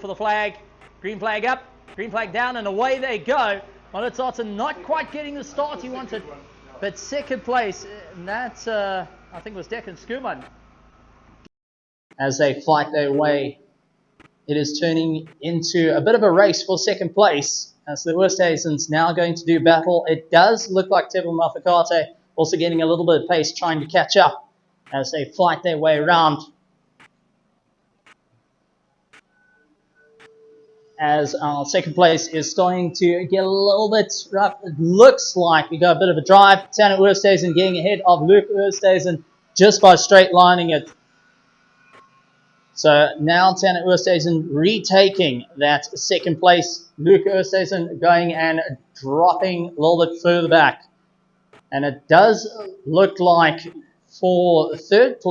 for the flag. Green flag up, green flag down, and away they go. Monitzotten not quite getting the start he wanted, but second place, and that I think was Declan Skuman. As they fight their way, it is turning into a bit of a race for second place. As the Oosthuizens now going to do battle. It does look like Tebo Mafakate also getting a little bit of pace, trying to catch up as they fight their way around. As our second place is starting to get a little bit rough. It looks like we got a bit of a drive. Tanner Oosthuizen getting ahead of Luke Oosthuizen just by straight lining it. So now Tanner Oosthuizen retaking that second place. Luke Oosthuizen going and dropping a little bit further back. And it does look like for fourth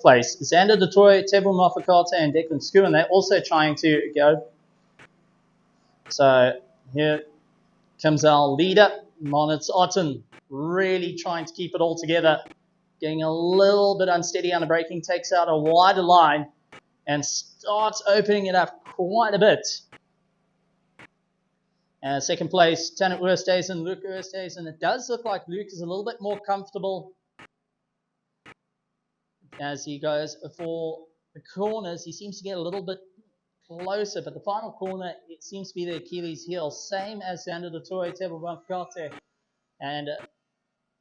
place, Xander Detroit, Tebo Mafakate, and Declan Skuman, they're also trying to go. So here comes our leader, Monitzotten, really trying to keep it all together. Getting a little bit unsteady on the braking, takes out a wider line and starts opening it up quite a bit. Second place, Tanner Oosthuizen, Luke Oosthuizen. It does look like Luke is a little bit more comfortable as he goes for the corners. He seems to get a little bit closer, but the final corner, it seems to be the Achilles heel, same as Xander Detroit, Tebo Mafakate, and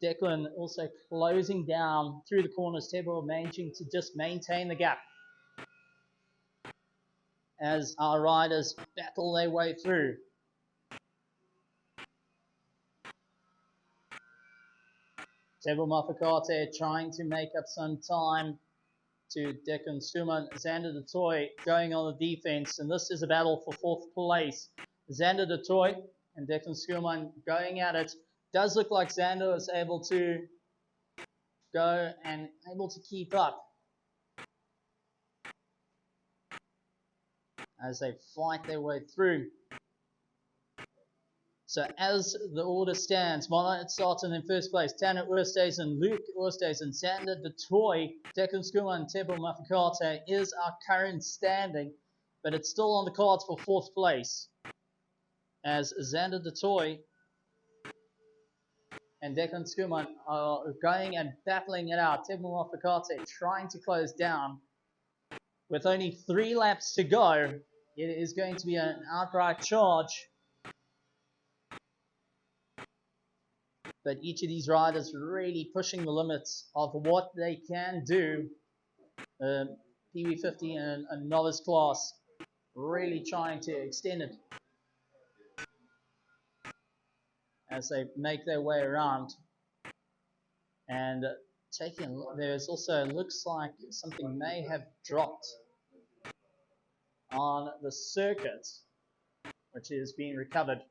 Declan also closing down through the corners. Tebo managing to just maintain the gap as our riders battle their way through. Tebo Mafakate trying to make up some time to Declan Skuman. Xander Detroit going on the defense, and this is a battle for fourth place. Xander Detroit and Declan Skuman going at it. Does look like Xander is able to go and able to keep up as they fight their way through. So as the order stands, Monitzotten in first place, Tanner Oosthuizen, Luke Oosthuizen, Xander Detroit, Declan Skuman, and Tebo Mafakate is our current standing, but it's still on the cards for fourth place as Xander Detroit and Declan Skuman are going and battling it out. Tebo Mafakate trying to close down. With only 3 laps to go, it is going to be an outright charge. But each of these riders really pushing the limits of what they can do. Pee-wee 50 and a novice class really trying to extend it as they make their way around. And there's also, looks like something may have dropped on the circuit, which is being recovered.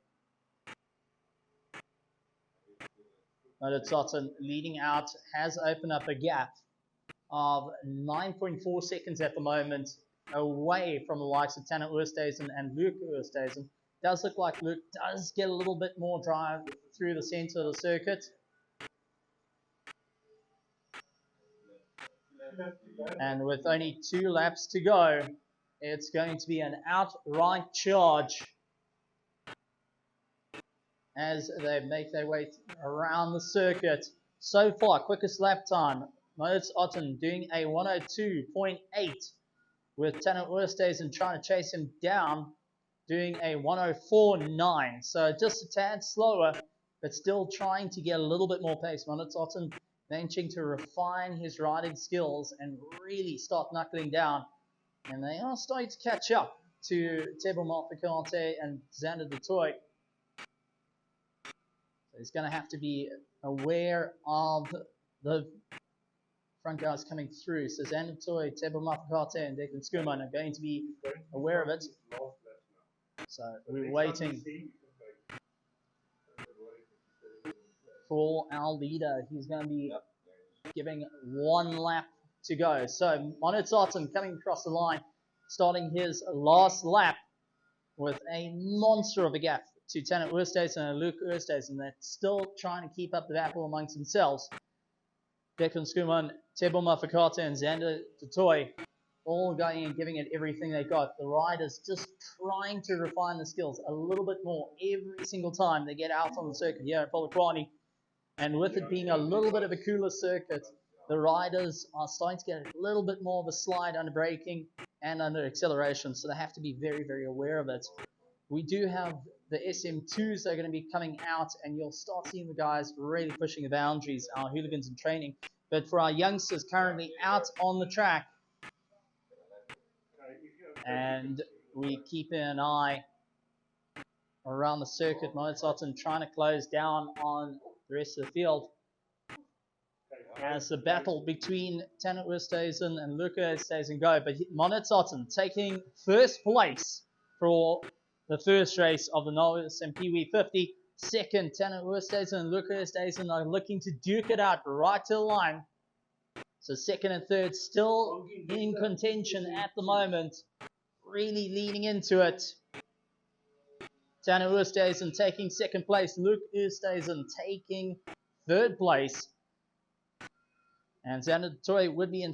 Monitzotten leading out has opened up a gap of 9.4 seconds at the moment away from the likes of Tanner Oosthuizen and Luke Oosthuizen. Does look like Luke does get a little bit more drive through the center of the circuit. And with only 2 laps to go, it's going to be an outright charge as they make their way around the circuit. So far, quickest lap time, Monitzotten doing a 102.8 with Tanner Oosthuizen trying to chase him down, doing a 104.9. So just a tad slower, but still trying to get a little bit more pace. Monitzotten managing to refine his riding skills and really start knuckling down. And they are starting to catch up to Tebo Mafakate and Xander Detroit. He's going to have to be aware of the front guys coming through. So Xander Detroit, Tebo Mafakate, and Declan Skuman are going to be aware of it. So we're waiting for our leader. He's going to be giving 1 lap to go. So Monitzotten coming across the line, starting his last lap with a monster of a gap to Tanner Oosthuizen and Luke Oosthuizen. They're still trying to keep up the battle amongst themselves. Declan Skuman, Tebo Mafakate, and Xander Detroit all going and giving it everything they got. The riders just trying to refine the skills a little bit more every single time they get out on the circuit here at Polokwane. And with it being a little bit of a cooler circuit, the riders are starting to get a little bit more of a slide under braking and under acceleration, so they have to be very, very aware of it. We do have the SM2s that are going to be coming out, and you'll start seeing the guys really pushing the boundaries, our hooligans in training. But for our youngsters currently out on the track, and we keep an eye around the circuit, Mozarten trying to close down on the rest of the field. As the battle between Tanner Oosthuizen and Luca Oosthuizen go, but Mozarten taking first place for the first race of the SMpw 50. Second, Tanner Oosthuizen and Luca Oosthuizen are looking to duke it out right to the line. So second and third still in contention at the moment, really leaning into it. Tanner Oosthuizen taking second place, Luke Oosthuizen taking third place. And Xander Toy would be in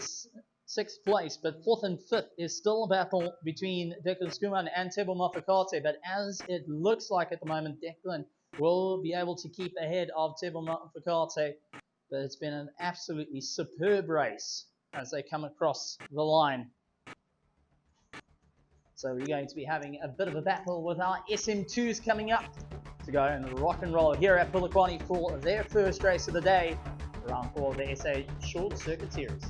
sixth place, but fourth and fifth is still a battle between Declan Skuman and Tebo Mafakate. But as it looks like at the moment, Declan will be able to keep ahead of Tebo Mafakate. But it's been an absolutely superb race as they come across the line. So we're going to be having a bit of a battle with our SM2s coming up to go and rock and roll here at Polokwane for their first race of the day, round 4 of the SA Short Circuit Series.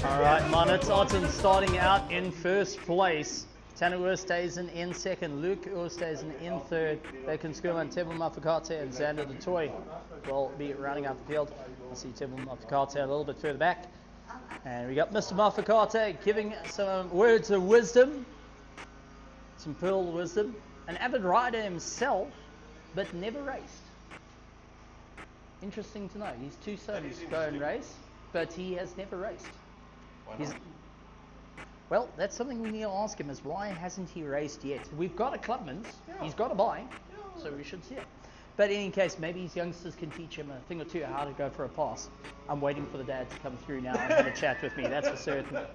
Alright, Mozarten starting out in first place. Tanner Oosthuizen in second, Luke Oosthuizen in third, Bacon Skuma and Tebo Mafakate and Xander de Toy will be rounding out the field. I see Tebo Mafakate a little bit further back. And we got Mr. Mafakate giving some words of wisdom, some pearl wisdom. An avid rider himself, but never raced. Interesting to know. His two sons go and race, but he has never raced. Well, that's something we need to ask him, is why hasn't he raced yet? We've got a clubman's, he's got a bike, so we should see it. But in any case, maybe his youngsters can teach him a thing or two how to go for a pass. I'm waiting for the dad to come through now and have a chat with me, that's for certain.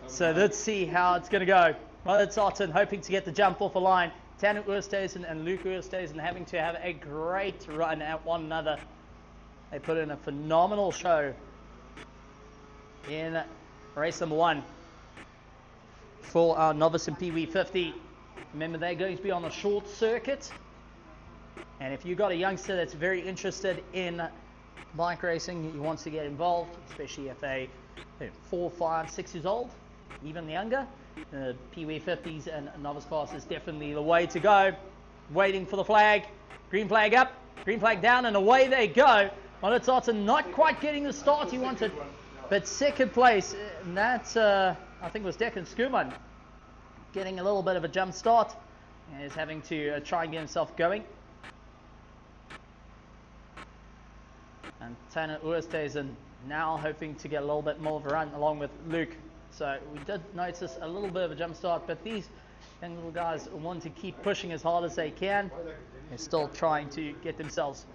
So let's see how it's going to go. Mozarten hoping to get the jump off the line. Tanner Oosthuizen and Luke Oosthuizen having to have a great run at one another. They put in a phenomenal show in race number 1 for our novice and Pee-wee 50. Remember, they're going to be on a short circuit. And if you've got a youngster that's very interested in bike racing, he wants to get involved, especially if they're 4, 5, 6 years old, even younger, the Pee-wee 50s and novice class is definitely the way to go. Waiting for the flag. Green flag up, green flag down, and away they go. Mozarten not quite getting the start he wanted. But second place, and that I think was Declan Skuman, getting a little bit of a jump start, and is having to try and get himself going. And Tanner Oosthuizen now hoping to get a little bit more of a run along with Luke. So we did notice a little bit of a jump start, but these young little guys want to keep pushing as hard as they can. They're still trying to get themselves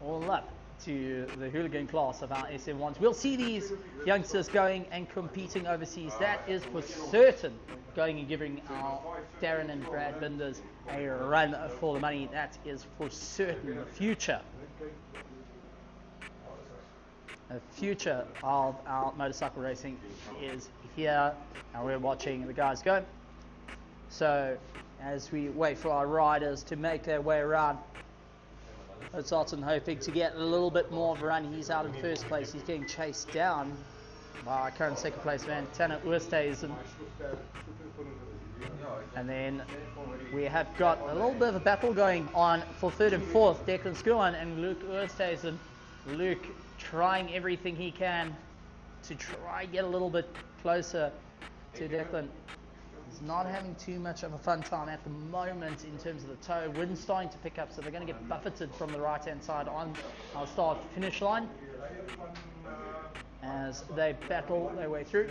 all up to the hooligan class of our SM1s. We'll see these youngsters going and competing overseas. That is for certain going and giving our Darren and Brad Binders a run for the money. That is for certain. The future of our motorcycle racing is here, and we're watching the guys go. So as we wait for our riders to make their way around, Mozarten hoping to get a little bit more of a run. He's out in first place. He's getting chased down by our current second place man, Tanner Oosthuizen. And then we have got a little bit of a battle going on for third and fourth. Declan Skuman and Luke Oosthuizen. Luke trying everything he can to try and get a little bit closer to Declan. He's not having too much of a fun time at the moment in terms of the toe. Wind's starting to pick up, so they're going to get buffeted from the right-hand side on our start-finish line. as they battle their way through.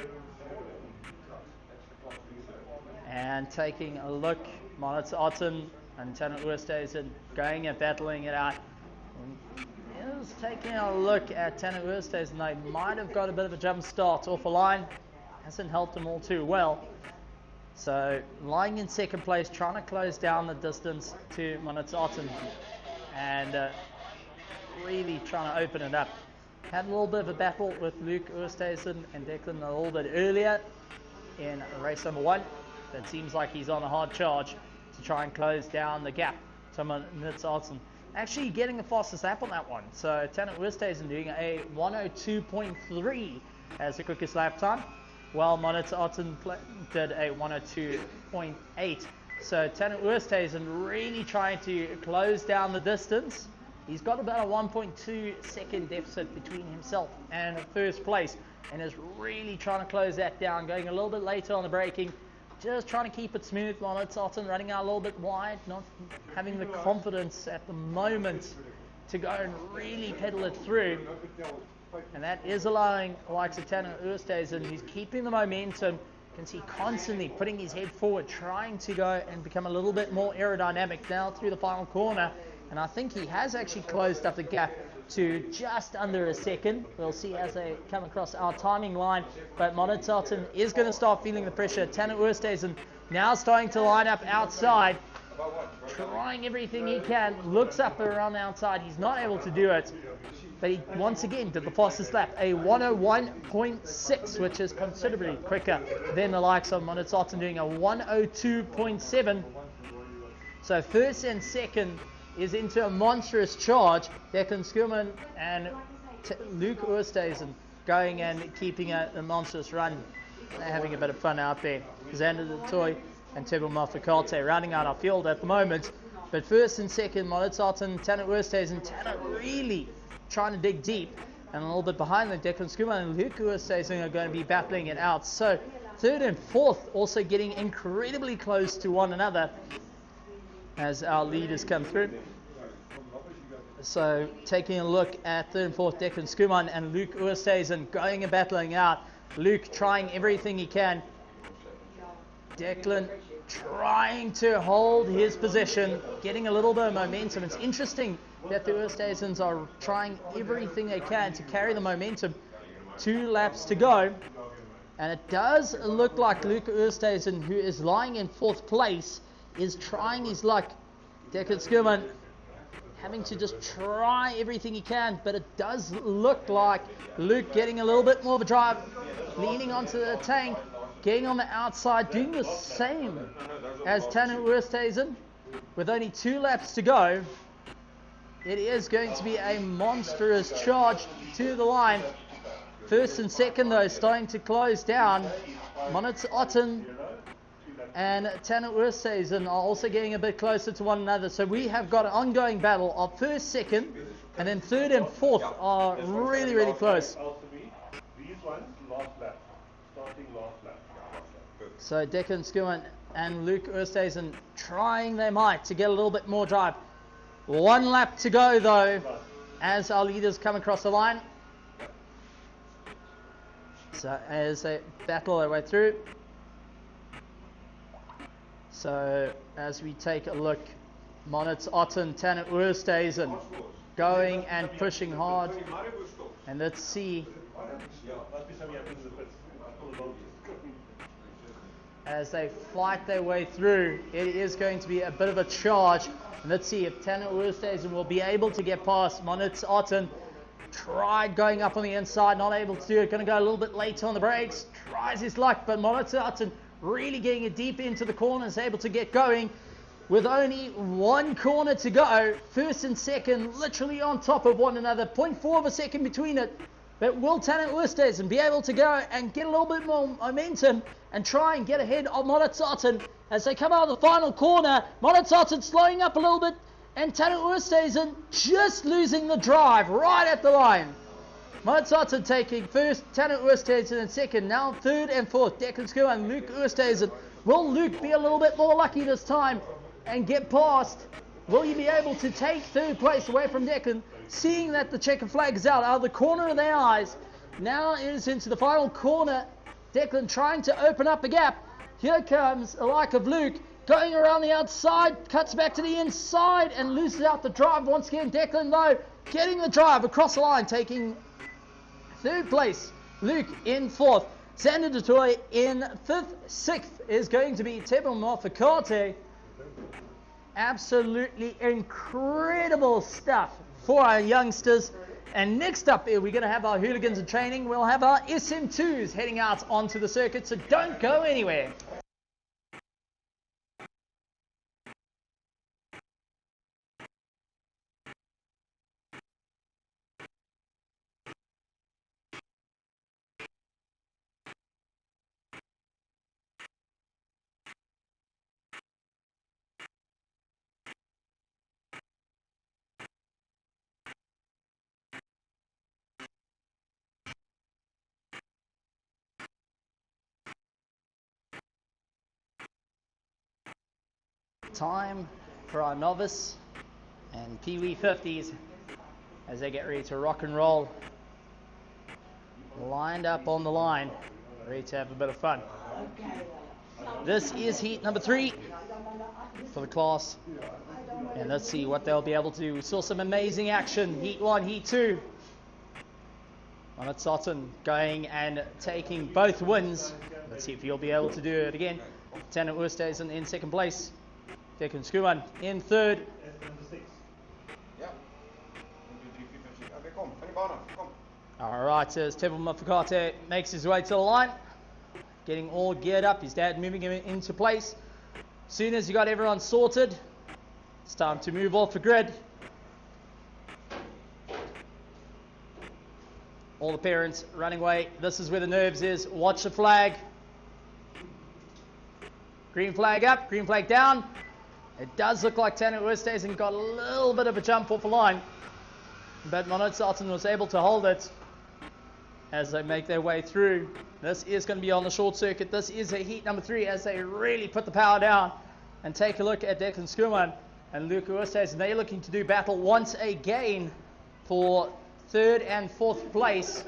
And taking a look, Monitz Otten and Tanner Oosthuizen going and battling it out. Is taking a look at Tanner Oosthuizen. They might have got a bit of a jump start off a line. Hasn't helped them all too well. So lying in second place, trying to close down the distance to Monitz Otten and really trying to open it up. Had a little bit of a battle with Luke Oosthuizen and Declan a little bit earlier in race number 1. It seems like he's on a hard charge to try and close down the gap to Monitz Otten. Actually getting the fastest lap on that one. So Tanner Oosthuizen doing a 102.3 as the quickest lap time, while Monitz Otten did a 102.8. So Tanner Oosthuizen really trying to close down the distance. He's got about a 1.2 second deficit between himself and first place, and is really trying to close that down, going a little bit later on the braking, just trying to keep it smooth. Monitz Otten running out a little bit wide, not having the confidence at the moment to go and really pedal it through. And that is allowing the likes of Tanner Oosthuizen, who's keeping the momentum. You can see constantly putting his head forward, trying to go and become a little bit more aerodynamic now through the final corner. And I think he has actually closed up the gap to just under a second. We'll see as they come across our timing line. But Monitz Otten is going to start feeling the pressure. Tanner Oosthuizen now starting to line up outside, trying everything he can. Looks up around the outside. He's not able to do it. But he once again did the fastest lap, a 101.6, which is considerably quicker than the likes of Monitz Otten doing a 102.7. So first and second is into a monstrous charge. Declan Schoeman and Luke Oosthuizen going and keeping a monstrous run. They're having a bit of fun out there. Xander de Toy and Tebo Mafakate rounding out our field at the moment. But first and second, Monitz Otten, Tanner Oosthuizen. Tanner really trying to dig deep. And a little bit behind them, Declan Schoeman and Luke Oosthuizen are going to be battling it out. So third and fourth also getting incredibly close to one another as our leaders come through. So taking a look at third and fourth, Declan Schoeman and Luke Oosthuizen going and battling out. Luke trying everything he can. Declan trying to hold his position, getting a little bit of momentum. It's interesting that the Oosthuizens are trying everything they can to carry the momentum. 2 laps to go. And it does look like Luke Oosthuizen, who is lying in 4th place, is trying his luck. Declan Schoeman having to just try everything he can, but it does look like Luke getting a little bit more of a drive, leaning onto the tank, getting on the outside, doing the same as Tanner Oosthuizen. With only 2 laps to go, it is going to be a monstrous charge to the line. First and second though starting to close down. Monitz Otten and Tanner Oosthuizen are also getting a bit closer to one another. So we have got an ongoing battle of first, second, and then third and fourth are really, really close. These ones, last lap, starting last lap. So Declan Schoeman and Luke Oosthuizen trying their might to get a little bit more drive. 1 lap to go though, as our leaders come across the line. So as they battle their way through. So as we take a look, Monitz Otten, Tanner Oosthuizen going and pushing hard. And let's see as they fight their way through. It is going to be a bit of a charge. And let's see if Tanner Oosthuizen will be able to get past Monitz Otten. Tried going up on the inside, not able to do it. Going to go a little bit later on the brakes. Tries his luck, but Monitz Otten really getting it deep into the corners, able to get going with only 1 corner to go. First and second literally on top of one another, 0.4 of a second between it. But will Tanner Oosthuizen be able to go and get a little bit more momentum and try and get ahead of Monitz Otten as they come out of the final corner? Monitz Otten slowing up a little bit, and Tanner Oosthuizen just losing the drive right at the line. Monitz Otten taking first, Tanner Oosthuizen in second, now third and fourth, Declan Schoeman and Luke Oosthuizen. Will Luke be a little bit more lucky this time and get past? Will he be able to take third place away from Declan, seeing that the checkered flag is out of the corner of their eyes? now is into the final corner. Declan trying to open up a gap. Here comes a like of Luke going around the outside, cuts back to the inside and loses out the drive once again. Declan though getting the drive across the line, taking third place. Luke in fourth. Xander Dutoy in fifth. Sixth is going to be MMnov. Absolutely incredible stuff for our youngsters. And next up, we're going to have our hooligans in training. We'll have our SMpws heading out onto the circuit, so don't go anywhere. Time for our novice and Pee-wee 50s as they get ready to rock and roll. Lined up on the line, ready to have a bit of fun. This is heat number 3 for the class. And let's see what they'll be able to do. We saw some amazing action. Heat 1, heat 2. Mohammed Sutton going and taking both wins. Let's see if he'll be able to do it again. Lieutenant Oosthuizen in second place. Declan Skuman in third. Alright, as MMnov makes his way to the line, getting all geared up, his dad moving him into place. Soon as you got everyone sorted, it's time to move off the grid. All the parents running away. This is where the nerves is. Watch the flag. Green flag up, green flag down. It does look like Tanner Oosthuizen got a little bit of a jump off the line, but Mohammed Sutton was able to hold it as they make their way through. This is going to be on the short circuit. This is a heat number 3 as they really put the power down. And take a look at Declan Skuman and Luke Oosthuizen. They're looking to do battle once again for third and fourth place.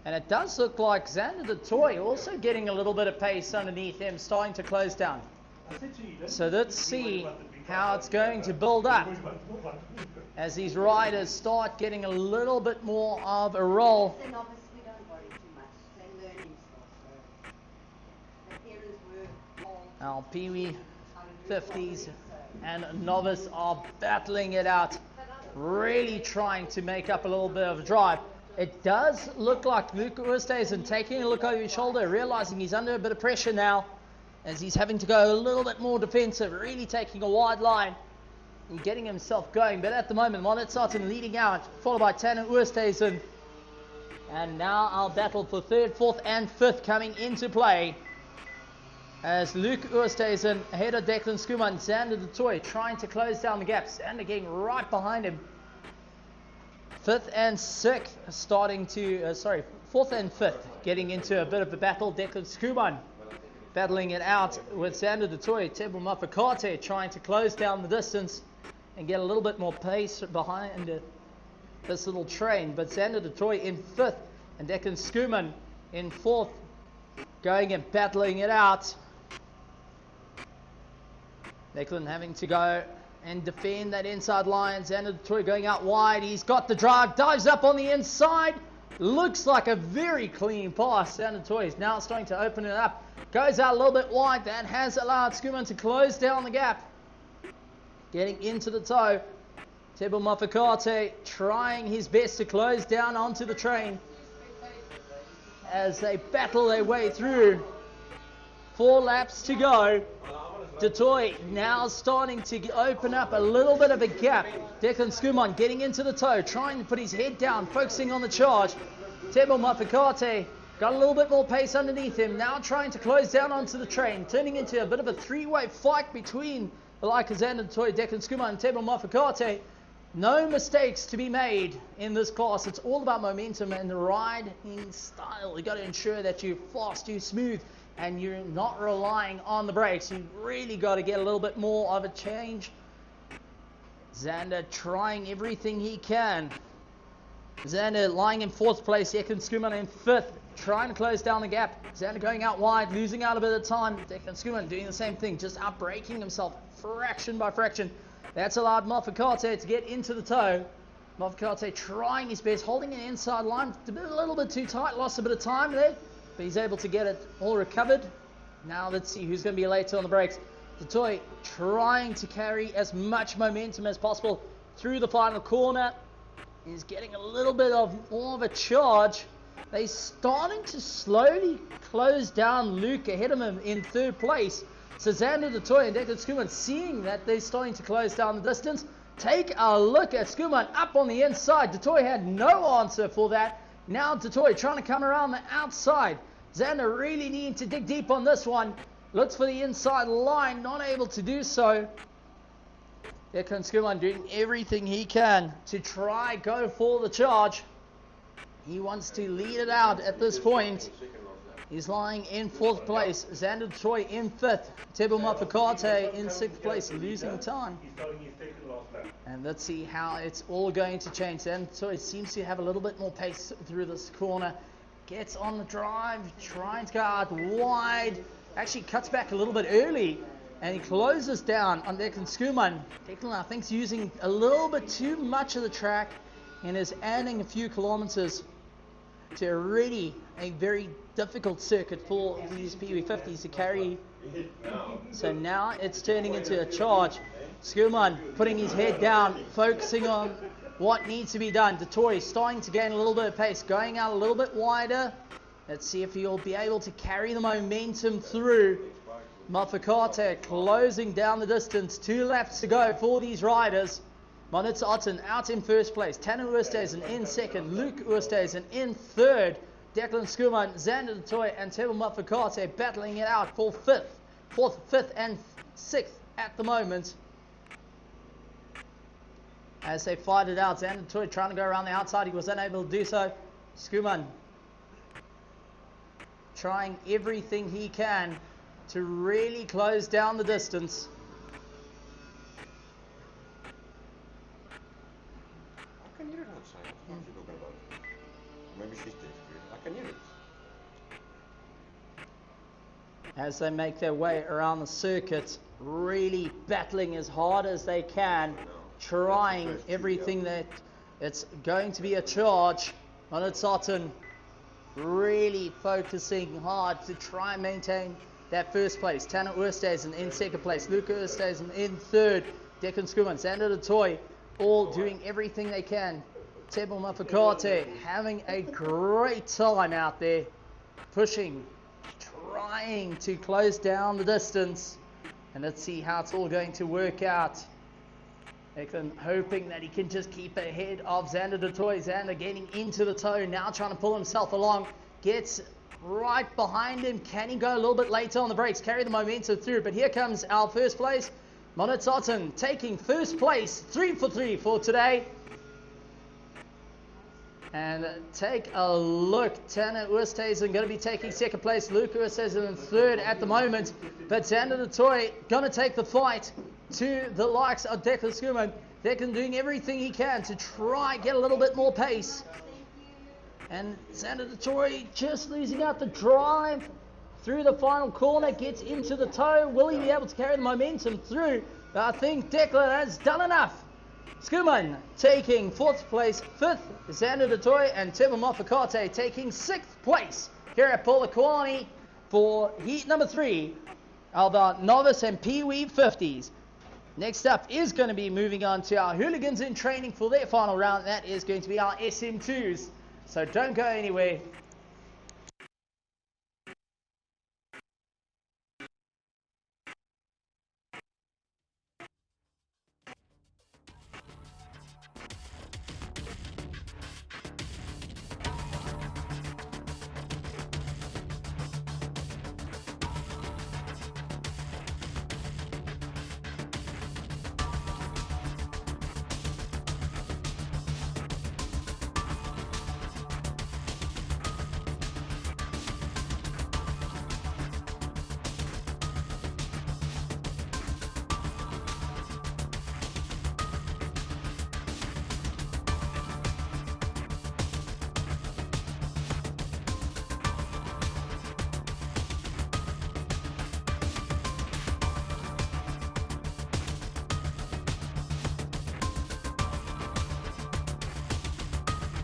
And it does look like Xander Dutoy also getting a little bit of pace underneath him, starting to close down. So let's see how it's going to build up as these riders start getting a little bit more of a roll. Our Pee-wee 50s and novice are battling it out, really trying to make up a little bit of a drive. It does look like Luke Oosthuizen taking a look over his shoulder, realizing he's under a bit of pressure now, as he's having to go a little bit more defensive, really taking a wide line and getting himself going. But at the moment, Mohammed Sutton leading out, followed by Tanner Oosthuizen. And now our battle for third, fourth and fifth coming into play, as Luke Oosthuizen ahead of Declan Skuman, Xander Dutoy trying to close down the gap. Xander getting right behind him. Fifth and sixth starting to, fourth and fifth getting into a bit of a battle. Declan Skuman battling it out with Xander Dutoy. MMnov trying to close down the distance and get a little bit more pace behind this little train. But Xander Dutoy in fifth and Declan Skuman in fourth, going and battling it out. Declan having to go and defend that inside line. Xander Dutoy going out wide. He's got the drive, dives up on the inside. Looks like a very clean pass. Xander Dutoy is now starting to open it up. Goes out a little bit wide. That has allowed Skuman to close down the gap. Getting into the toe. MMnov trying his best to close down onto the train as they battle their way through. 4 laps to go. Dutoy now starting to open up a little bit of a gap. Declan Skuman getting into the toe, trying to put his head down, focusing on the charge. MMnov got a little bit more pace underneath him, now trying to close down onto the train, turning into a bit of a 3-way fight between Xander Dutoy, Declan Skuman and MMnov. No mistakes to be made in this class. It's all about momentum and the riding style. You got to ensure that you're fast, you're smooth, and you're not relying on the brakes. You've really got to get a little bit more of a change. Xander trying everything he can Xander lying in 4th place. Declan Skuman in 5th, trying to close down the gap. Xander going out wide, losing out a bit of time. Declan Skuman doing the same thing, just outbraking himself fraction by fraction. That's allowed Mafakate to get into the toe. Mafakate trying his best, holding an inside line. A little bit too tight, lost a bit of time there, but he's able to get it all recovered. Now let's see who's going to be later on the brakes. Detoy trying to carry as much momentum as possible through the final corner. He's getting a little bit more of a charge. They're starting to slowly close down Luke ahead of him in 3rd place. So Xander Detoy and Declan Skuman, seeing that they're starting to close down the distance, take a look at Skuman up on the inside. Detoy had no answer for that. Now Detoy trying to come around the outside. Xander really needing to dig deep on this one. Looks for the inside line, not able to do so. Declan Skuman doing everything he can to try go for the charge. He wants to lead it out at this point. He's lying in 4th place. Xander Detoy in 5th. Tebo Mafakate in 6th place, losing time. And let's see how it's all going to change. Xander Detoy seems to have a little bit more pace through this corner. Gets on the drive, trying to go out wide. Actually cuts back a little bit early, and he closes down on Declan Skuman. Declan, I think, is using a little bit too much of the track and is adding a few kilometers to already a very difficult circuit for these PV50s to carry. So now it's turning into a charge. Skuman putting his head down, focusing on what needs to be done. Detoy starting to gain a little bit of pace, going out a little bit wider. Let's see if he'll be able to carry the momentum through. Mafakate closing down the distance. 2 laps to go for these riders. Monitz Otten out in 1st place. Tanner Oosthuizen in 2nd. Luke Oosthuizen in 3rd. Declan Skuman, Xander Detoy, and Tebo Mafakate battling it out for 5th, 4th, 5th, and 6th at the moment. As they fight it out, Xander Detoy trying to go around the outside. He was unable to do so. Skuman trying everything he can to really close down the distance. I can hear it outside. What are you talking about? Maybe she's desperate. I can hear it. As they make their way around the circuit, really battling as hard as they can, trying everything that it's going to be a charge. Monitz Otten really focusing hard to try and maintain that 1st place. Tanner Oosthuizen in 2nd place. Luke Oosthuizen in 3rd. Declan Skuman, Xander Detoy, all doing everything they can. Tebo Mafakate having a great time out there, pushing, trying to close down the distance. And let's see how it's all going to work out. Declan hoping that he can just keep ahead of Xander Detoy. Xander getting into the toe, now trying to pull himself along. Gets right behind him. Can he go a little bit later on the brakes, carry the momentum through? But here comes our 1st place. Monitz Otten taking 1st place, 3 for 3 for today. And take a look. Tanner Oosthuizen going to be taking 2nd place. Luke Oosthuizen in 3rd at the moment. But Xander Detoy going to take the fight to the likes of Declan Skuman. Declan doing everything he can to try get a little bit more pace. And Xander Detoy just losing out the drive through the final corner, gets into the toe. Will he be able to carry the momentum through? I think Declan has done enough. Skuman taking 4th place, 5th, Xander Detoy and Tebo Mafakate taking 6th place here at Polokwane for heat number 3 of our novice and Pee-wee 50s. Next up is going to be moving on to our hooligans in training for their final round. That is going to be our SMpws. So don't go anywhere.